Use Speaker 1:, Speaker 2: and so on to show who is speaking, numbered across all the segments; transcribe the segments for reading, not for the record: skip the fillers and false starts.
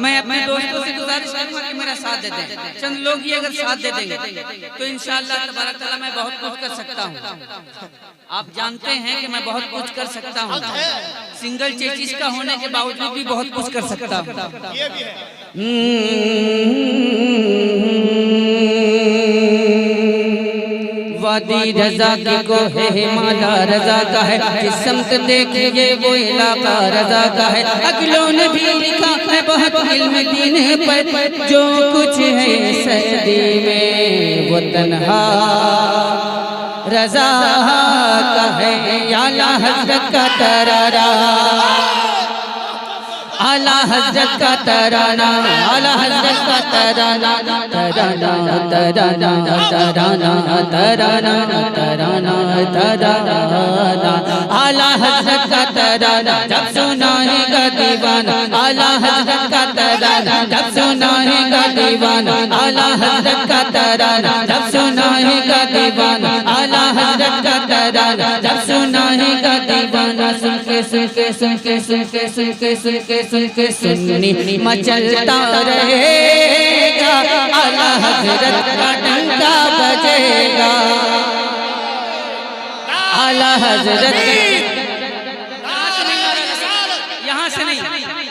Speaker 1: मैं अपने दोस्तों से गुजारिश करूंगा कि मेरा साथ दे दें। चंद लोग ही अगर साथ दे देंगे तो इंशाअल्लाह तबारक तआला मैं बहुत कुछ कर सकता हूँ। आप जानते हैं कि मैं बहुत कुछ कर सकता हूँ, सिंगल चेचिस का होने के बावजूद भी बहुत कुछ कर सकता हूँ।
Speaker 2: ये भी है।
Speaker 1: वादी रजा की को है हिमाला रजा का है, जिस समत देखिए वो इलाका रजा का है। अगलों ने भी लिखा है बहुत इल्म दीन पर, जो कुछ है सदी में वो तन्हा रजा का है। आला हज़रत का तरारा, आला हज़रत का तराना, आला हज़रत का तराना, तराना तराना तराना तराना तराना तराना। आला हज़रत का तराना जब सुनाएगा दीवाना, आला हज़रत का तराना जब सुनाएगा दीवाना, आला हज़रत का तराना जब सुनाएगा दीवाना, आला हज़रत का तराना जब सुनाएगा दीवाना। सुन के सुन के सुन के सुन के सुन के सुन के सुन के सुन्नी मचलता रहेगा, आला हज़रत का डंका बजेगा, आला हज़रत। यहाँ से नहीं,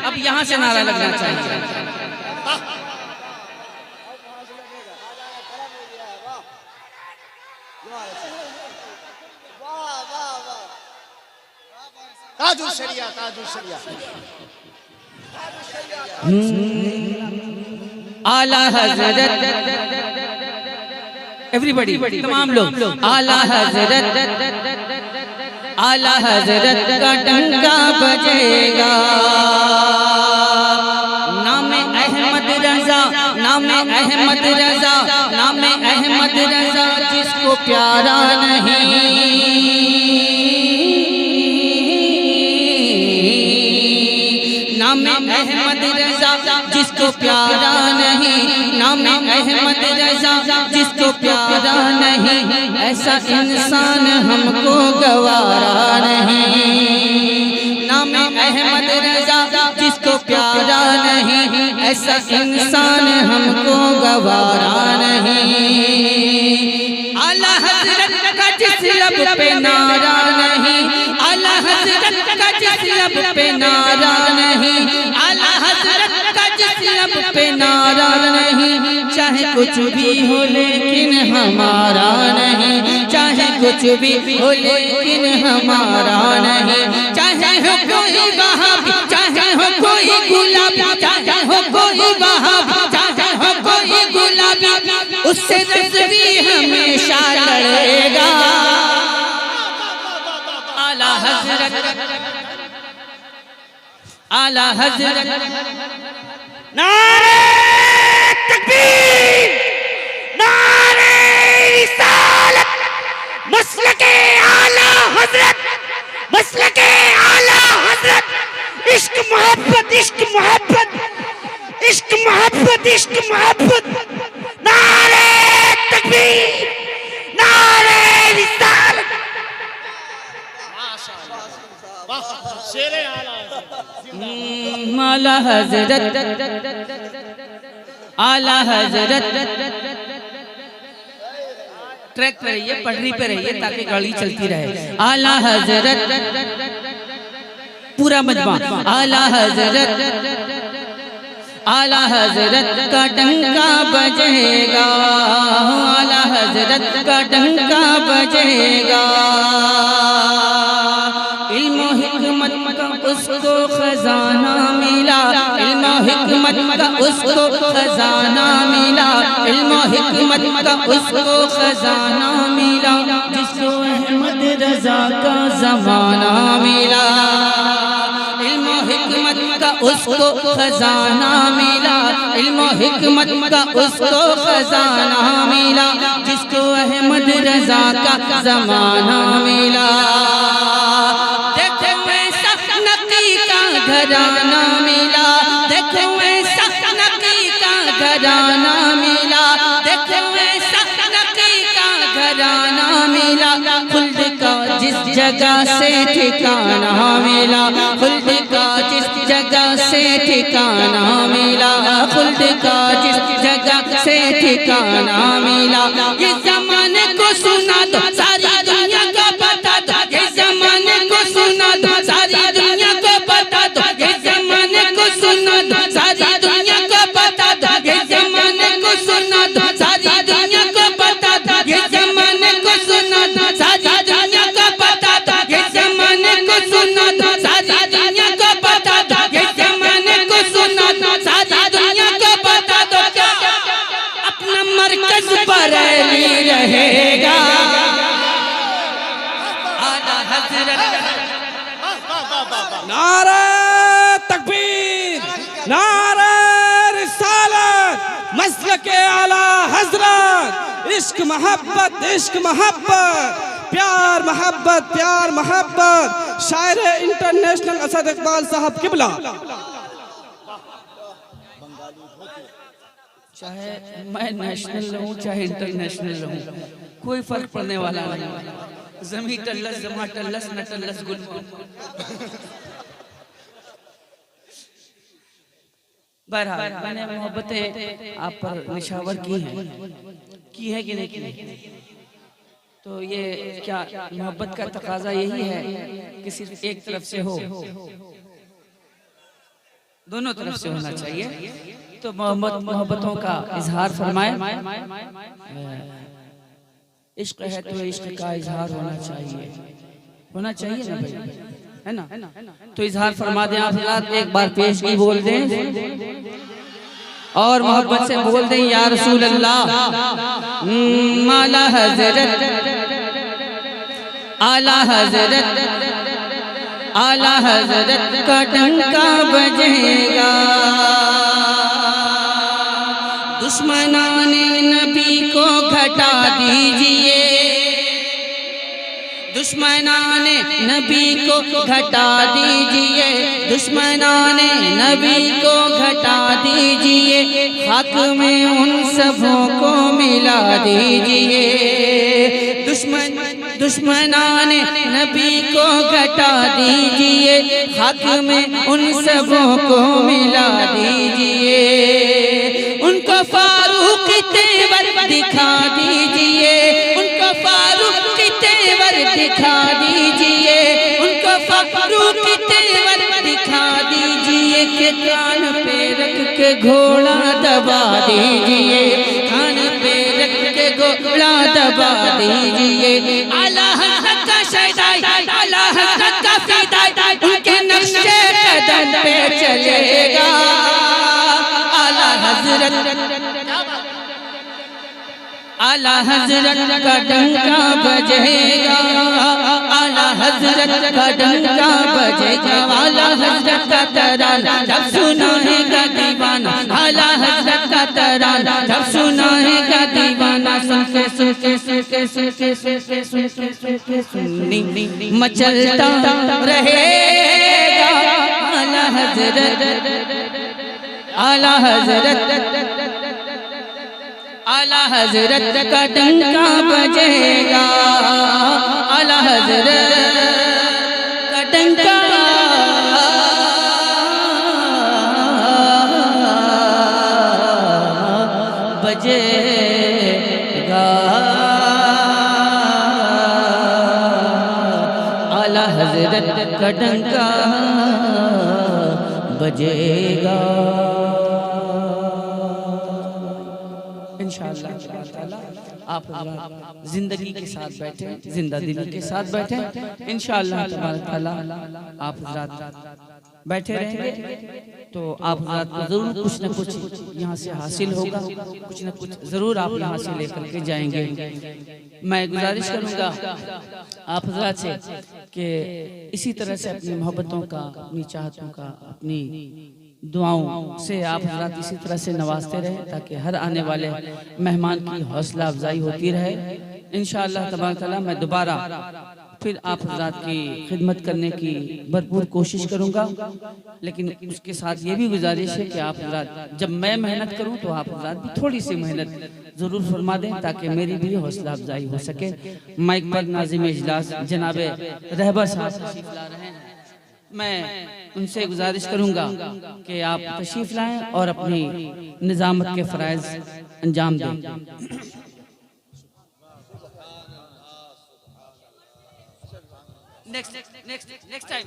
Speaker 1: अब यहाँ से नारा लगना चाहिए।
Speaker 2: ताजुल शरिया, ताजुल शरिया।
Speaker 1: आला हज़रत, एवरीबॉडी, तमाम लोग, आला हज़रत, आला हज़रत का डंका बजेगा। नामे अहमद रजा, नामे अहमद रजा, नामे अहमद रजा जिसको प्यारा नहीं, नामे अहमद रजा जिसको प्यारा नहीं, नामे अहमद रजा जिसको प्यारा नहीं, ऐसा इंसान हमको गवारा नहीं। नामे अहमद रजा जिसको प्यारा नहीं, ऐसा इंसान हमको गवारा नहीं। आला हज़रत का जिस लब पे नारा नहीं, आला हज़रत का जिस लब पे नारा नहीं, आला हज़रत का जिस लब पे नारा नहीं, चाहे कुछ भी हो लेकिन हमारा नहीं, चाहे कुछ भी हो लेकिन हमारा नहीं। चाहे हो कोई वहाबी, चाहे हो कोई गुलाबी, चाहे हो कोई वहाबी, चाहे हो कोई गुलाबी, उससे रज़वी हमेशा लड़ेगा। आला हज़रत, आला हज़रत।
Speaker 2: नारे तकबीर, नारे रिसालत, मसलके आला हज़रत, मसलके आला हज़रत। इश्क मोहब्बत, इश्क मोहब्बत, इश्क मोहब्बत, इश्क मोहब्बत। नारे तकबीर, नारे रिसालत। शेरे आला
Speaker 1: आला हज़रत, आला हज़रत। ट्रैक पे रहिए, पटरी पे रहिए ताकि गाड़ी चलती रहे। आला हज़रत, पूरा मजमा। आला हज़रत, आला हज़रत का डंका बजेगा, आला हज़रत का डंका बजेगा। इल्म हिकमत का उसको खजाना मिला, इल्म हिकमत का उसको खजाना मिला, इल्म हिकमत का उसको खजाना मिला, जिसको अहमद रजा का ज़माना मिला। इल्म हिकमत का उसको खजाना मिला, इल्म हिकमत का उसको खजाना मिला, जिसको अहमद रजा का ज़माना मिला। घराना मिला, देखो ऐसा नकी का घराना मिला, देखो ऐसा नकी का घराना मिला। खुल्द का जिस जगह से ठिकाना मिला, खुल्द का जिस जगह से ठिकाना मिला, खुद का जिस जगह से ठिकाना मिला। ये ज़माने को सुना दो सारी दुनिया को बता दो, ये ज़माने को सुना दो सारी दुनिया को बता दो, ये ज़माने को सुना दो सारी दुनिया को बता दो, ये ज़माने को सुना दो सारी दुनिया को बता दो, ये ज़माने को सुना दो सारी दुनिया को बता दो, ये ज़माने को सुना दो सारी दुनिया को बता दो, ये ज़माने को सुना दो सारी दुनिया को बता दो। क्या अपना मरकज बरेली रहेगा। आला हज़रत
Speaker 3: नारे तकबीर, नारे रिसालत, मसलके आला हजरत, इश्क मोहब्बत, इश्क मोहब्बत, प्यार मोहब्बत, प्यार मोहब्बत, शायर इंटरनेशनल असद इकबाल साहब किबला।
Speaker 1: चाहे मैं नेशनल रहूं चाहे इंटरनेशनल रहूं, कोई फर्क पड़ने वाला नहीं। जमी टल्लस जमा टल्लस न टल्लस गुल। बहरहाल मैंने मोहब्बतें आप पर निशावर की है कि नहीं की? तो ये क्या मोहब्बत का तकाजा यही है कि सिर्फ एक तरफ से हो? दोनों तरफ से होना चाहिए। तो मोहब्बतों का इजहार फरमाए। इश्क है तो इश्क का इजहार होना चाहिए, होना चाहिए ना भाई, है ना? तो इजहार फरमा दें आप हज़रात, एक बार पेशगी बोल दें और मोहब्बत से बोल दें या रसूल अल्लाह। आला हज़रत, आला हज़रत, आला हज़रत का डंका बजेगा। दुश्मनाने नबी को घटा दीजिए, दुश्मनाने नबी को घटा दीजिए, दुश्मनाने नबी को घटा दीजिए, हक में उन सबों को मिला दीजिए। दुश्मनाने नबी को घटा दीजिए, हक में उन सबों को मिला दीजिए। उनको फारूक तेवर दिखा दीजिए, उनको फारूक तेवर दिखा दीजिए, उनको फारूक तेवर दिखा दीजिए कि कान पे रख के घोड़ा दबा दीजिए, कान पे रख के घोड़ा दबा दीजिए। आला हज़रत का शहदाई, आला हज़रत का फिदाई, उनके नक्शे कदम पे चलेगा। आला हज़रत, आला हज़रत का डंका बजेगा, आला हज़रत का डंका बजेगा। आला हज़रत का तराना जब सुनाएगा दीवाना, आला हज़रत का तराना जब सुनाएगा दीवाना। सुनके सुनके सुनके सुनके सुनके सुनके सुनके सुननी मचलता रहेगा। आला हज़रत, आला हज़रत, आला हज़रत का डंका बजेगा, आला हज़रत का डंका बजेगा, आला हज़रत का डंका बजेगा। इंशाअल्लाह आप जिंदगी के साथ बैठे, जिंदा दिली के साथ बैठे, इंशाअल्लाह तबारक ताला आप बैठे रहेंगे तो आप को जरूर कुछ न कुछ यहाँ से हासिल होगा, कुछ न कुछ जरूर आप यहाँ से लेकर के जाएंगे। मैं गुजारिश करूँगा आप हज़रात से कि इसी तरह से अपनी मोहब्बतों का, अपनी चाहतों का, अपनी दुआओं से आप हज़रात इसी तरह से नवाजते रहें ताकि हर आने वाले मेहमान की हौसला अफजाई होती रहे। इंशाअल्लाह तबारक तआला मैं दोबारा फिर आप हज़रात की खिदमत करने की भरपूर कोशिश करूँगा, लेकिन उसके साथ ये भी गुजारिश है कि आप हज़रात जब मैं मेहनत करूँ तो आप हज़रात भी थोड़ी सी मेहनत ज़रूर फरमा दें ताकि मेरी भी हौसला अफजाई हो सके। माइक पर नाज़िम इजलास जनाब रहबर साहब तशरीफ ला रहे हैं। मैं उनसे गुजारिश करूंगा कि आप तशरीफ लाएं और अपनी निजामत के फ़राइज़ अंजाम दें। Next time